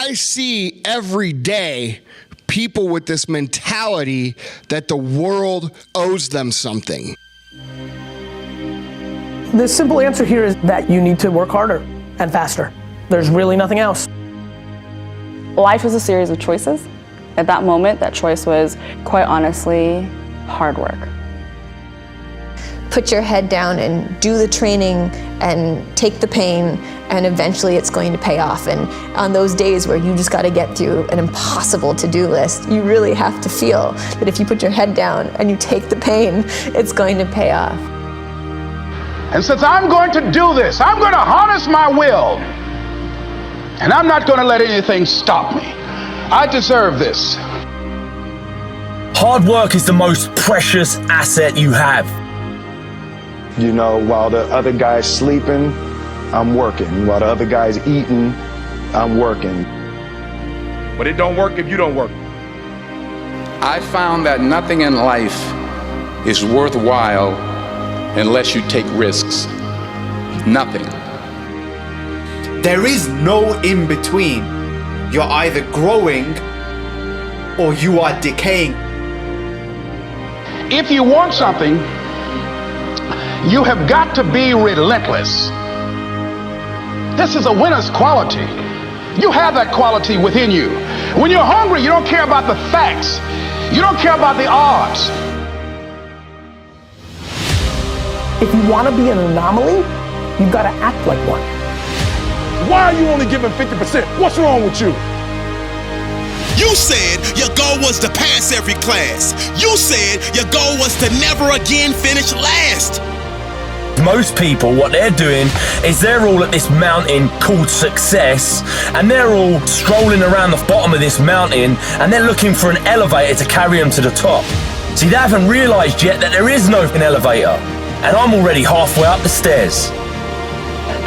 I see every day people with this mentality that the world owes them something. The simple answer here is that you need to work harder and faster. There's really nothing else. Life is a series of choices. At that moment, that choice was, quite honestly, hard work. Put your head down and do the training and take the pain, and eventually it's going to pay off. And on those days where you just got to get through an impossible to-do list, you really have to feel that if you put your head down and you take the pain, it's going to pay off. And since I'm going to do this, I'm going to harness my will. And I'm not going to let anything stop me. I deserve this. Hard work is the most precious asset you have. You know, while the other guy's sleeping, I'm working. While the other guy's eating, I'm working. But it don't work if you don't work. I found that nothing in life is worthwhile unless you take risks. Nothing. There is no in between. You're either growing or you are decaying. If you want something, you have got to be relentless. This is a winner's quality. You have that quality within you. When you're hungry, you don't care about the facts. You don't care about the odds. If you want to be an anomaly, you've got to act like one. Why are you only giving 50%? What's wrong with you? You said your goal was to pass every class. You said your goal was to never again finish last. Most people, what they're doing is they're all at this mountain called success, and they're all strolling around the bottom of this mountain, and they're looking for an elevator to carry them to the top. See, they haven't realized yet that there is no elevator, and I'm already halfway up the stairs.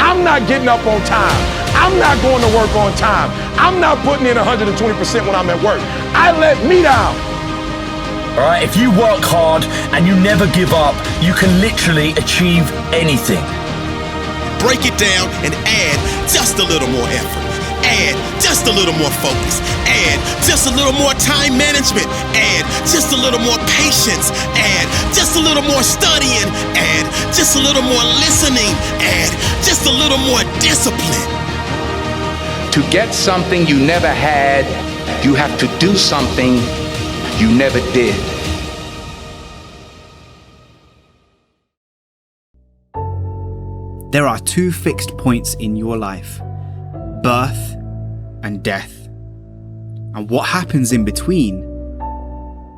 I'm not getting up on time. I'm not going to work on time. I'm not putting in 120% when I'm at work. I let me down. All right, if you work hard and you never give up, you can literally achieve anything. Break it down and add just a little more effort. Add just a little more focus. Add just a little more time management. Add just a little more patience. Add just a little more studying. Add just a little more listening. Add just a little more discipline. To get something you never had, you have to do something you never did. There are two fixed points in your life: birth and death. And what happens in between,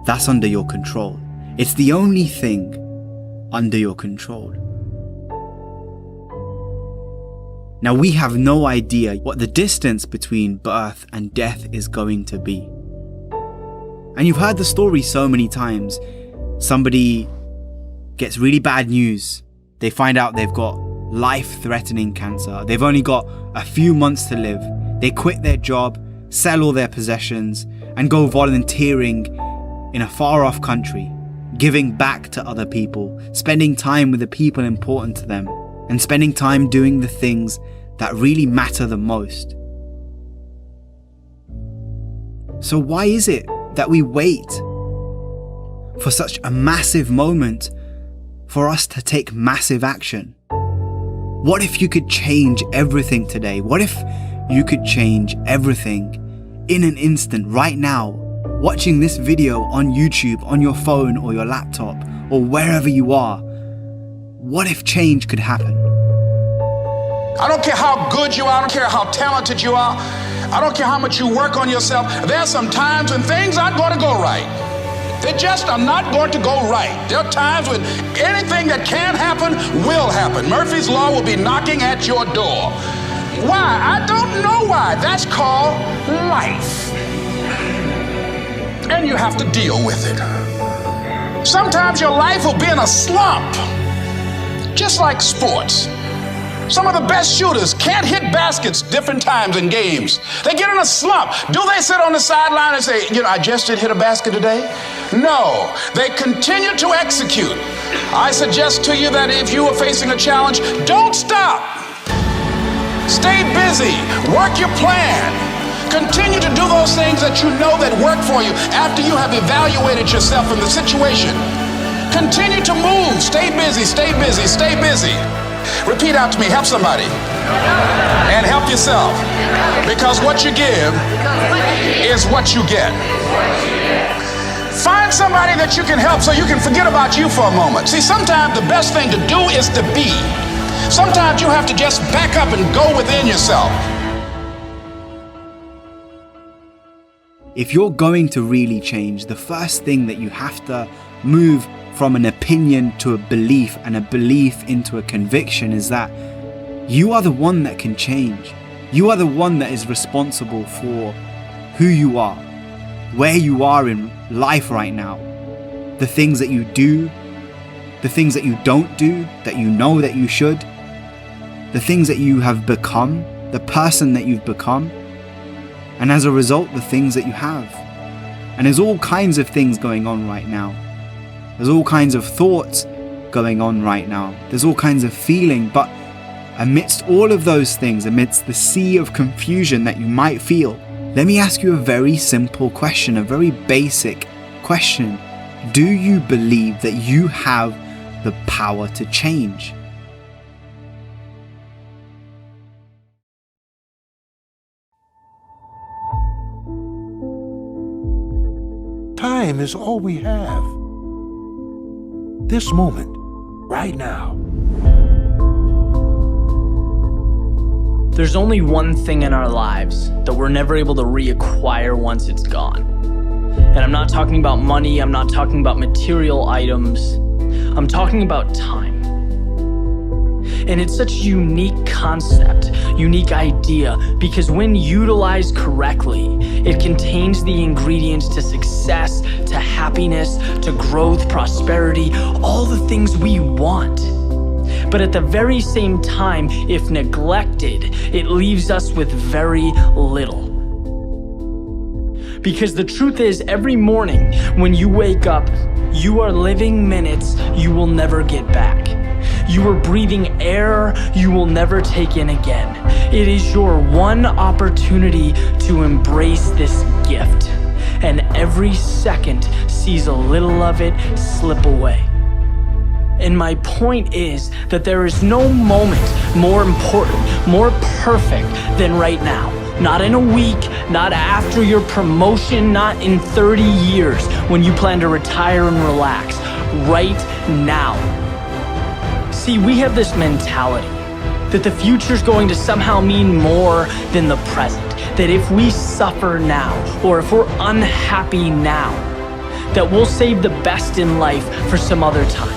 that's under your control. It's the only thing under your control. Now, we have no idea what the distance between birth and death is going to be. And you've heard the story so many times. Somebody gets really bad news. They find out they've got life-threatening cancer. They've only got a few months to live. They quit their job, sell all their possessions, and go volunteering in a far-off country, giving back to other people, spending time with the people important to them, and spending time doing the things that really matter the most. So why is it that we wait for such a massive moment for us to take massive action? What if you could change everything today? What if you could change everything in an instant, right now, watching this video on YouTube, on your phone or your laptop, or wherever you are? What if change could happen? I don't care how good you are. I don't care how talented you are. I don't care how much you work on yourself. There are some times when things aren't going to go right. They just are not going to go right. There are times when anything that can happen will happen. Murphy's Law will be knocking at your door. Why? I don't know why. That's called life. And you have to deal with it. Sometimes your life will be in a slump, just like sports. Some of the best shooters can't hit baskets different times in games. They get in a slump. Do they sit on the sideline and say, I just didn't hit a basket today? No, they continue to execute. I suggest to you that if you are facing a challenge, don't stop. Stay busy. Work your plan. Continue those things that you know that work for you after you have evaluated yourself in the situation. Continue to move. Stay busy, stay busy, stay busy. Repeat out to me. Help somebody. And help yourself. Because what you give is what you get. Find somebody that you can help so you can forget about you for a moment. See, sometimes the best thing to do is to be. Sometimes you have to just back up and go within yourself. If you're going to really change, the first thing that you have to move from an opinion to a belief, and a belief into a conviction, is that you are the one that can change. You are the one that is responsible for who you are, where you are in life right now, the things that you do, the things that you don't do, that you know that you should, the things that you have become, the person that you've become, and as a result, the things that you have. And there's all kinds of things going on right now. There's all kinds of thoughts going on right now. There's all kinds of feeling, but amidst all of those things, amidst the sea of confusion that you might feel, let me ask you a very simple question, a very basic question. Do you believe that you have the power to change? Time is all we have. This moment, right now. There's only one thing in our lives that we're never able to reacquire once it's gone. And I'm not talking about money, I'm not talking about material items, I'm talking about time. And it's such a unique concept, unique idea, because when utilized correctly, it contains the ingredients to success, to happiness, to growth, prosperity, all the things we want. But at the very same time, if neglected, it leaves us with very little. Because the truth is, every morning when you wake up, you are living minutes you will never get back. You are breathing air you will never take in again. It is your one opportunity to embrace this gift. And every second sees a little of it slip away. And my point is that there is no moment more important, more perfect than right now. Not in a week, not after your promotion, not in 30 years when you plan to retire and relax. Right now. See, we have this mentality that the future's going to somehow mean more than the present. That if we suffer now, or if we're unhappy now, that we'll save the best in life for some other time.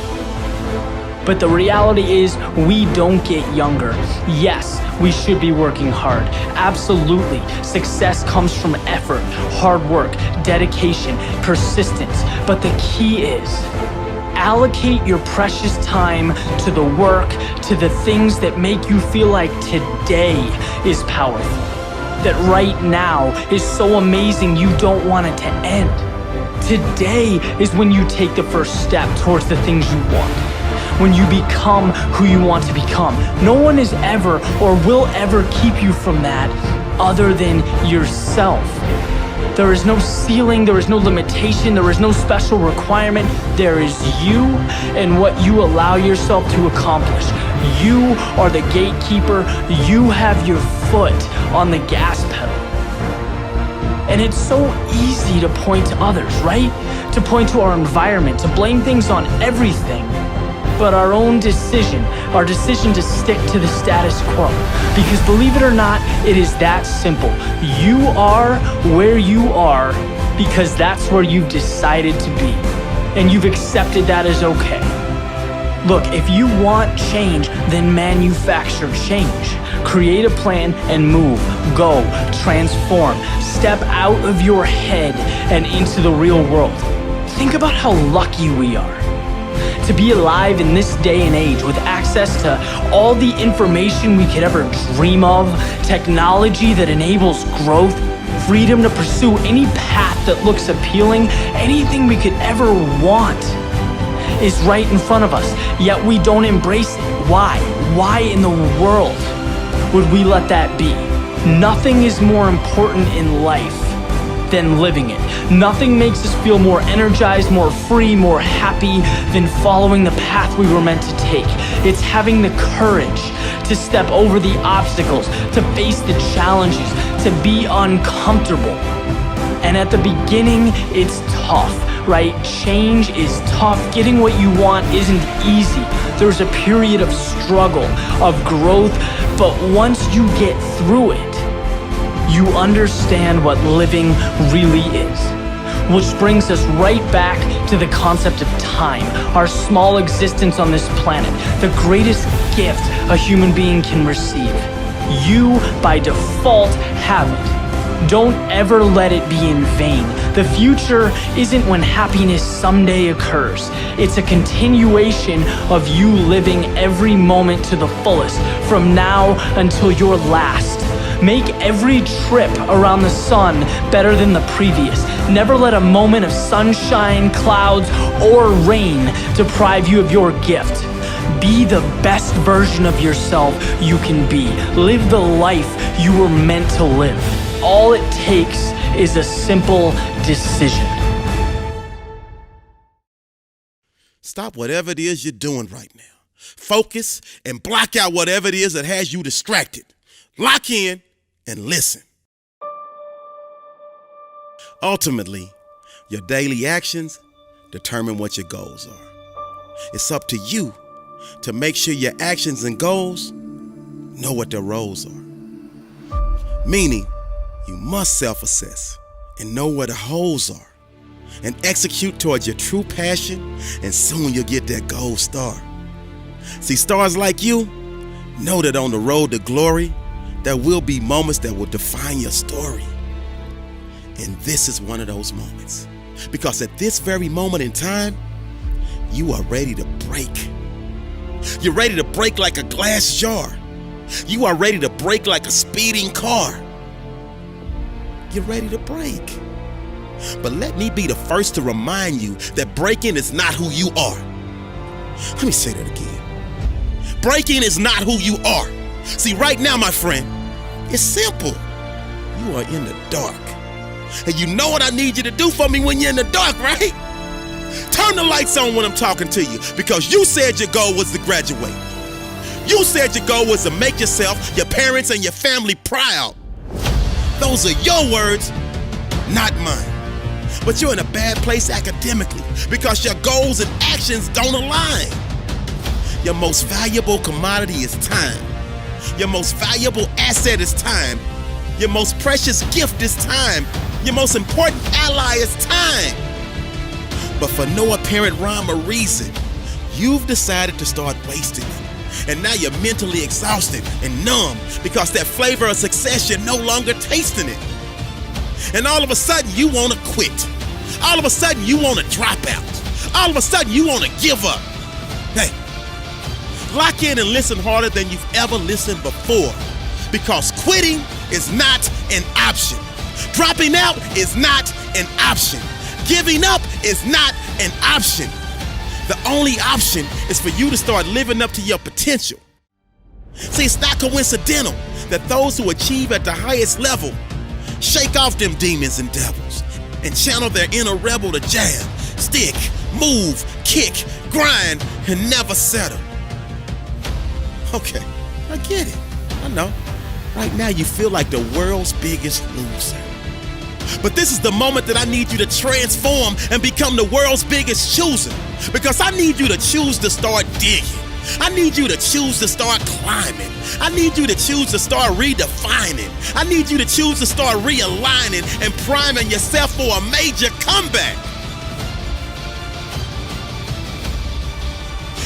But the reality is, we don't get younger. Yes, we should be working hard. Absolutely. Success comes from effort, hard work, dedication, persistence. But the key is, allocate your precious time to the work, to the things that make you feel like today is powerful. That right now is so amazing you don't want it to end. Today is when you take the first step towards the things you want. When you become who you want to become. No one is ever or will ever keep you from that other than yourself. There is no ceiling, there is no limitation, there is no special requirement. There is you and what you allow yourself to accomplish. You are the gatekeeper. You have your foot on the gas pedal. And it's so easy to point to others, right? To point to our environment, to blame things on everything. But our own decision, our decision to stick to the status quo. Because believe it or not, it is that simple. You are where you are because that's where you've decided to be. And you've accepted that as okay. Look, if you want change, then manufacture change. Create a plan and move, go, transform, step out of your head and into the real world. Think about how lucky we are to be alive in this day and age with access to all the information we could ever dream of, technology that enables growth, freedom to pursue any path that looks appealing, anything we could ever want is right in front of us, yet we don't embrace it. Why? Why in the world would we let that be? Nothing is more important in life than living it. Nothing makes us feel more energized, more free, more happy than following the path we were meant to take. It's having the courage to step over the obstacles, to face the challenges, to be uncomfortable. And at the beginning, it's tough, right? Change is tough. Getting what you want isn't easy. There's a period of struggle, of growth, but once you get through it, you understand what living really is. Which brings us right back to the concept of time, our small existence on this planet, the greatest gift a human being can receive. You, by default, have it. Don't ever let it be in vain. The future isn't when happiness someday occurs. It's a continuation of you living every moment to the fullest, from now until your last. Make every trip around the sun better than the previous. Never let a moment of sunshine, clouds, or rain deprive you of your gift. Be the best version of yourself you can be. Live the life you were meant to live. All it takes is a simple decision. Stop whatever it is you're doing right now. Focus and block out whatever it is that has you distracted. Lock in and listen. Ultimately, your daily actions determine what your goals are. It's up to you to make sure your actions and goals know what their roles are. Meaning, you must self-assess and know where the holes are and execute towards your true passion, and soon you'll get that gold star. See, stars like you know that on the road to glory, there will be moments that will define your story. And this is one of those moments. Because at this very moment in time, you are ready to break. You're ready to break like a glass jar. You are ready to break like a speeding car. You're ready to break. But let me be the first to remind you that breaking is not who you are. Let me say that again. Breaking is not who you are. See, right now, my friend, it's simple. You are in the dark. And you know what I need you to do for me when you're in the dark, right? Turn the lights on when I'm talking to you, because you said your goal was to graduate. You said your goal was to make yourself, your parents, and your family proud. Those are your words, not mine. But you're in a bad place academically because your goals and actions don't align. Your most valuable commodity is time. Your most valuable asset is time. Your most precious gift is time. Your most important ally is time. But for no apparent rhyme or reason, you've decided to start wasting it. And now you're mentally exhausted and numb because that flavor of success, you're no longer tasting it. And all of a sudden, you want to quit. All of a sudden, you want to drop out. All of a sudden, you want to give up. Hey, lock in and listen harder than you've ever listened before, because quitting is not an option. Dropping out is not an option. Giving up is not an option. The only option is for you to start living up to your potential. See, it's not coincidental that those who achieve at the highest level shake off them demons and devils and channel their inner rebel to jab, stick, move, kick, grind, and never settle. Okay, I get it. I know. Right now you feel like the world's biggest loser. But this is the moment that I need you to transform and become the world's biggest chooser. Because I need you to choose to start digging. I need you to choose to start climbing. I need you to choose to start redefining. I need you to choose to start realigning and priming yourself for a major comeback.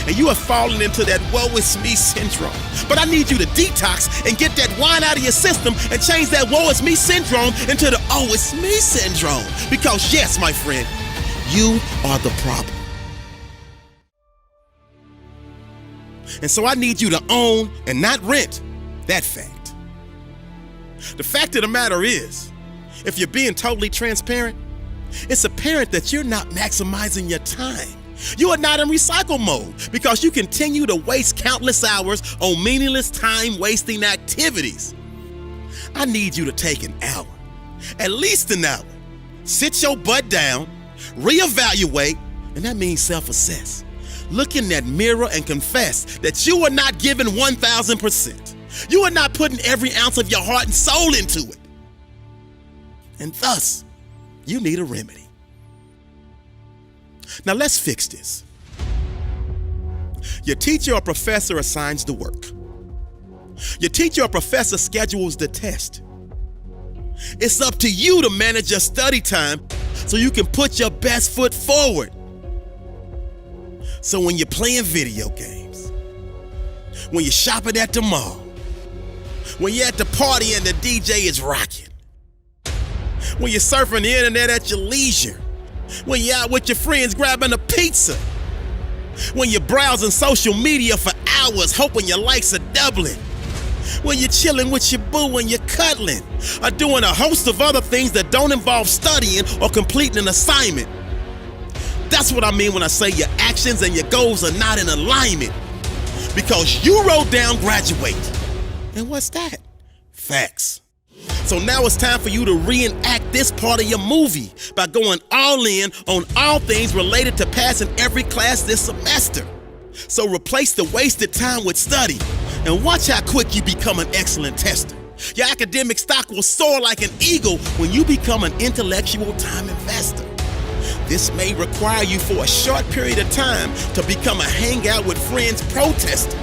And you have fallen into that woe is me syndrome. But I need you to detox and get that wine out of your system and change that woe is me syndrome into the oh it's me syndrome. Because yes, my friend, you are the problem. And so I need you to own and not rent that fact. The fact of the matter is, if you're being totally transparent, it's apparent that you're not maximizing your time. You are not in recycle mode because you continue to waste countless hours on meaningless time-wasting activities. I need you to take an hour, at least an hour, Sit your butt down, reevaluate, and that means self-assess. Look in that mirror and confess that you are not giving 1,000%. You are not putting every ounce of your heart and soul into it. And thus, you need a remedy. Now let's fix this. Your teacher or professor assigns the work. Your teacher or professor schedules the test. It's up to you to manage your study time so you can put your best foot forward. So when you're playing video games, when you're shopping at the mall, when you're at the party and the DJ is rocking, when you're surfing the internet at your leisure, when you're out with your friends grabbing a pizza, when you're browsing social media for hours hoping your likes are doubling, when you're chilling with your boo and you're cuddling, or doing a host of other things that don't involve studying or completing an assignment. That's what I mean when I say your actions and your goals are not in alignment. Because you wrote down graduate. And what's that? Facts. So now it's time for you to reenact this part of your movie by going all in on all things related to passing every class this semester. So replace the wasted time with study and watch how quick you become an excellent tester. Your academic stock will soar like an eagle when you become an intellectual time investor. This may require you for a short period of time to become a hangout with friends protester.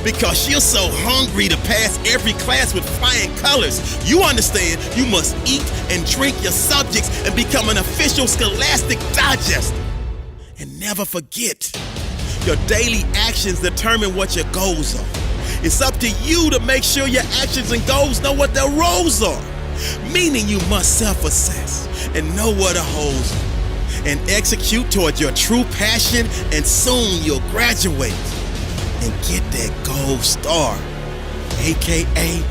Because you're so hungry to pass every class with flying colors, you understand you must eat and drink your subjects and become an official scholastic digester. And never forget, your daily actions determine what your goals are. It's up to you to make sure your actions and goals know what their roles are. Meaning you must self-assess and know what a holes are, and execute toward your true passion, and soon you'll graduate and get that gold star, aka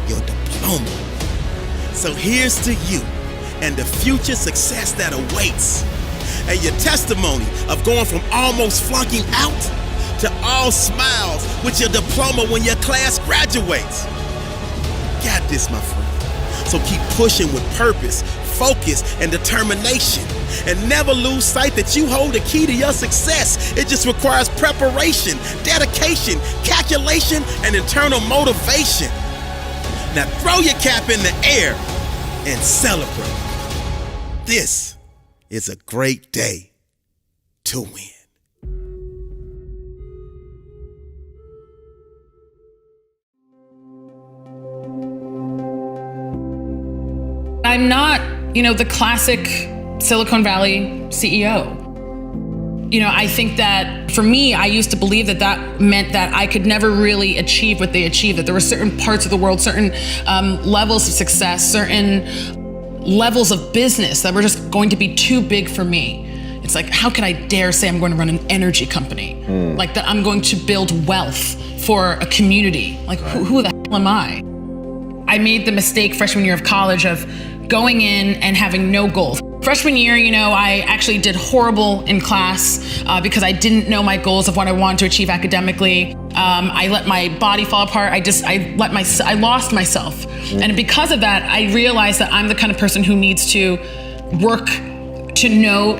your diploma. So here's to you and the future success that awaits, and your testimony of going from almost flunking out to all smiles with your diploma when your class graduates. Got this, my friend. So keep pushing with purpose, focus, and determination. And never lose sight that you hold the key to your success. It just requires preparation, dedication, calculation, and internal motivation. Now throw your cap in the air and celebrate. This is a great day to win. I'm not, the classic Silicon Valley CEO. I think that for me, I used to believe that meant that I could never really achieve what they achieved, that there were certain parts of the world, certain levels of success, certain levels of business that were just going to be too big for me. It's like, how can I dare say I'm going to run an energy company? Like that I'm going to build wealth for a community. Like, who the hell am I? I made the mistake freshman year of college of going in and having no goals. Freshman year, I actually did horrible in class because I didn't know my goals of what I wanted to achieve academically. I let my body fall apart. I lost myself. And because of that, I realized that I'm the kind of person who needs to work to know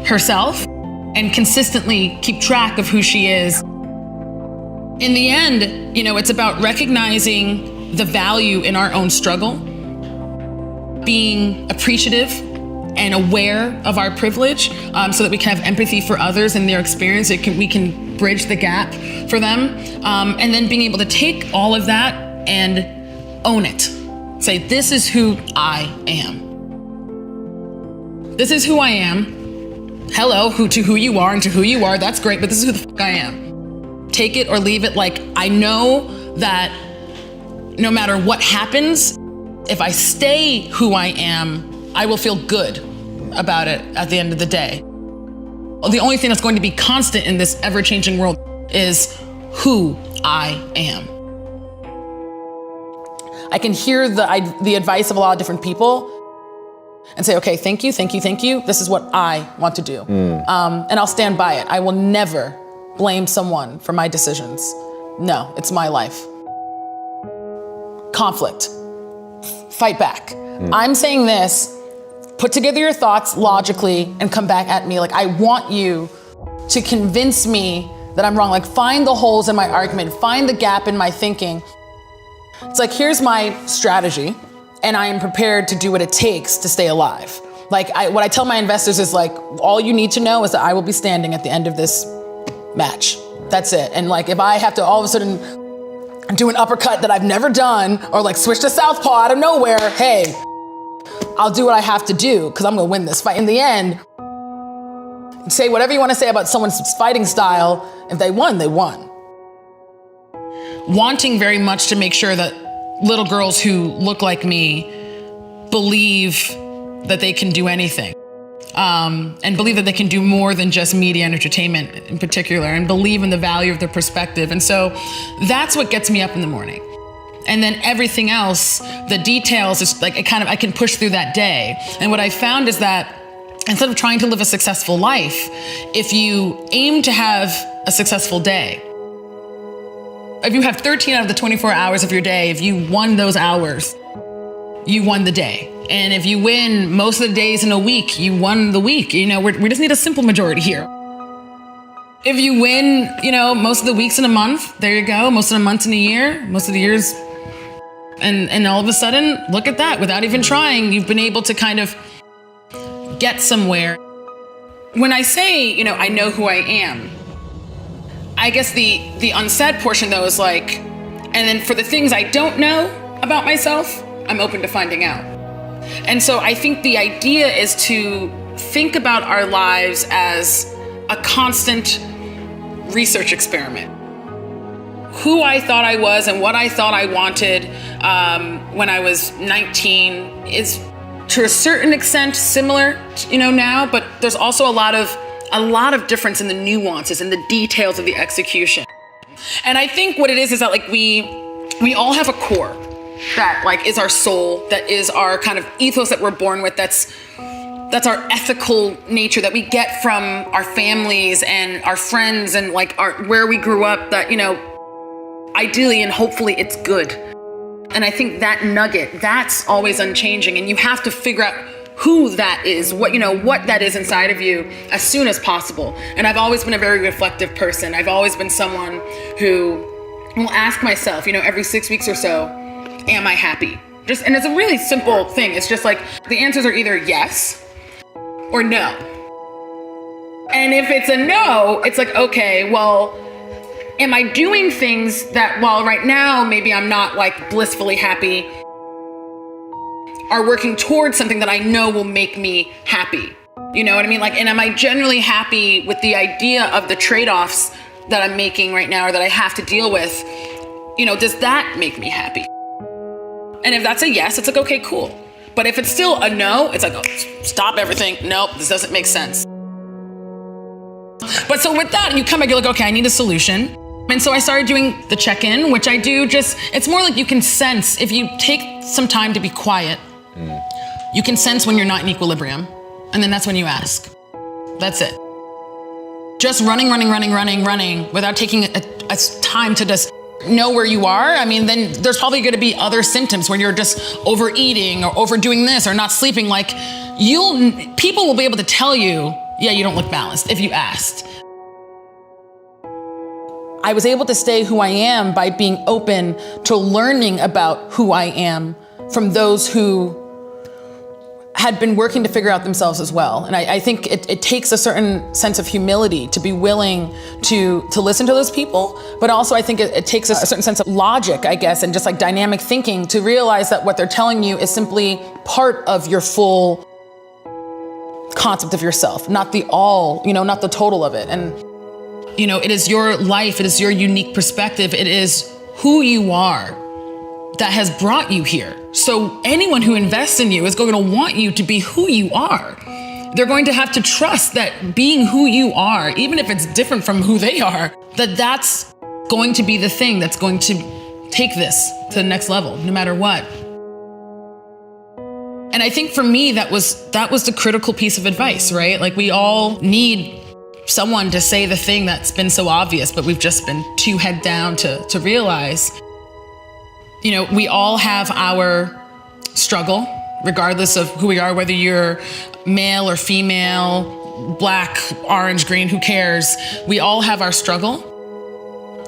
herself and consistently keep track of who she is. In the end, it's about recognizing the value in our own struggle, being appreciative and aware of our privilege so that we can have empathy for others and their experience. We can bridge the gap for them. And then being able to take all of that and own it. Say, this is who I am. This is who I am. Hello, to who you are and to who you are, that's great, but this is who the fuck I am. Take it or leave it. Like, I know that no matter what happens, if I stay who I am, I will feel good about it at the end of the day. The only thing that's going to be constant in this ever-changing world is who I am. I can hear the advice of a lot of different people and say, okay, thank you. This is what I want to do. And I'll stand by it. I will never blame someone for my decisions. No, it's my life. Conflict. Fight back. I'm saying this, put together your thoughts logically and come back at me. Like, I want you to convince me that I'm wrong. Like, find the holes in my argument, find the gap in my thinking. It's like, here's my strategy, and I am prepared to do what it takes to stay alive. Like, what I tell my investors is like, all you need to know is that I will be standing at the end of this match. That's it. And like, if I have to all of a sudden do an uppercut that I've never done, or like switch to southpaw out of nowhere, hey, I'll do what I have to do, because I'm gonna win this fight. In the end, say whatever you want to say about someone's fighting style. If they won, they won. Wanting very much to make sure that little girls who look like me believe that they can do anything. And believe that they can do more than just media and entertainment in particular, and believe in the value of their perspective. And so that's what gets me up in the morning. And then everything else, the details, is like I can push through that day. And what I found is that instead of trying to live a successful life, if you aim to have a successful day, if you have 13 out of the 24 hours of your day, if you won those hours, you won the day. And if you win most of the days in a week, you won the week. You know, we just need a simple majority here. If you win, you know, most of the weeks in a month, there you go. Most of the months in a year, most of the years. And all of a sudden, look at that. Without even trying, you've been able to kind of get somewhere. When I say, you know, I know who I am, I guess the unsaid portion though is like, and then for the things I don't know about myself, I'm open to finding out. And so I think the idea is to think about our lives as a constant research experiment. Who I thought I was and what I thought I wanted when I was 19 is to a certain extent similar, you know, now, but there's also a lot of difference in the nuances and the details of the execution. And I think what it is that like we all have a core that like is our soul, that is our kind of ethos that we're born with, that's our ethical nature that we get from our families and our friends and like where we grew up, that, you know, ideally and hopefully it's good. And I think that nugget, that's always unchanging, and you have to figure out who that is, what that is inside of you as soon as possible. And I've always been a very reflective person. I've always been someone who will ask myself, you know, every 6 weeks or so, am I happy? And it's a really simple thing. It's just like the answers are either yes or no. And if it's a no, it's like, okay, well, am I doing things that, while right now maybe I'm not like blissfully happy, are working towards something that I know will make me happy? You know what I mean? Like, and am I generally happy with the idea of the trade-offs that I'm making right now or that I have to deal with? You know, does that make me happy? And if that's a yes, it's like, okay, cool. But if it's still a no, it's like, oh, stop everything. Nope, this doesn't make sense. But so with that, you come back, you're like, okay, I need a solution. And so I started doing the check-in, which I do it's more like you can sense, if you take some time to be quiet, you can sense when you're not in equilibrium. And then that's when you ask. That's it. Just running without taking a time to just know where you are. I mean, then there's probably going to be other symptoms when you're just overeating or overdoing this or not sleeping. Like people will be able to tell you, yeah, you don't look balanced if you asked. I was able to stay who I am by being open to learning about who I am from those who had been working to figure out themselves as well. And I think it takes a certain sense of humility to be willing to listen to those people, but also I think it takes a certain sense of logic, I guess, and just like dynamic thinking to realize that what they're telling you is simply part of your full concept of yourself, not the all, you know, not the total of it. And, you know, it is your life, it is your unique perspective, it is who you are that has brought you here. So anyone who invests in you is going to want you to be who you are. They're going to have to trust that being who you are, even if it's different from who they are, that's going to be the thing that's going to take this to the next level, no matter what. And I think for me, that was the critical piece of advice, right? Like we all need someone to say the thing that's been so obvious, but we've just been too head down to realize. You know, we all have our struggle. regardless of who we are, whether you're male or female, black, orange, green, who cares? We all have our struggle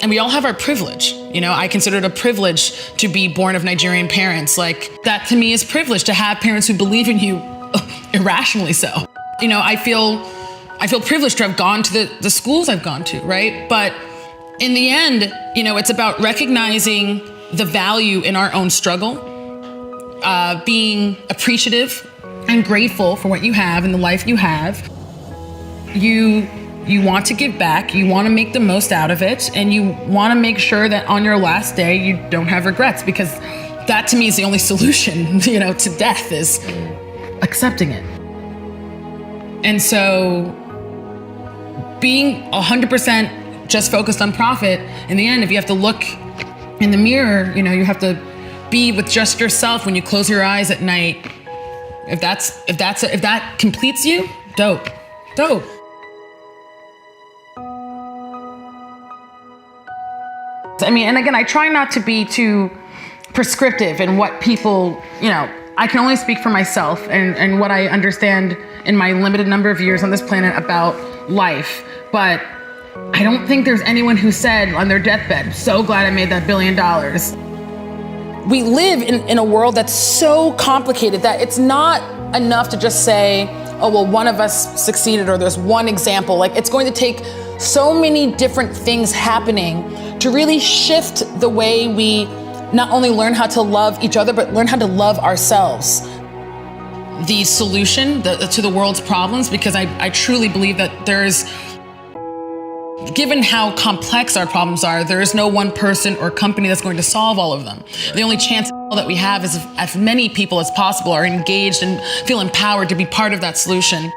and we all have our privilege. You know, I consider it a privilege to be born of Nigerian parents. Like, that to me is privilege, to have parents who believe in you irrationally so. You know, I feel privileged to have gone to the schools I've gone to, right? But in the end, you know, it's about recognizing the value in our own struggle, being appreciative and grateful for what you have and the life you have. You want to give back, you want to make the most out of it, and you want to make sure that on your last day you don't have regrets, because that to me is the only solution, you know, to death, is accepting it. And so being 100% just focused on profit, in the end, if you have to look in the mirror, you know, you have to be with just yourself when you close your eyes at night. If that completes you, dope. I mean, and again, I try not to be too prescriptive in what people, you know, I can only speak for myself and what I understand in my limited number of years on this planet about life. But I don't think there's anyone who said on their deathbed, so glad I made that $1 billion. We live in a world that's so complicated that it's not enough to just say, oh, well, one of us succeeded or there's one example. Like, it's going to take so many different things happening to really shift the way we not only learn how to love each other, but learn how to love ourselves. The solution to the world's problems, because I truly believe that given how complex our problems are, there is no one person or company that's going to solve all of them. The only chance that we have is if as many people as possible are engaged and feel empowered to be part of that solution.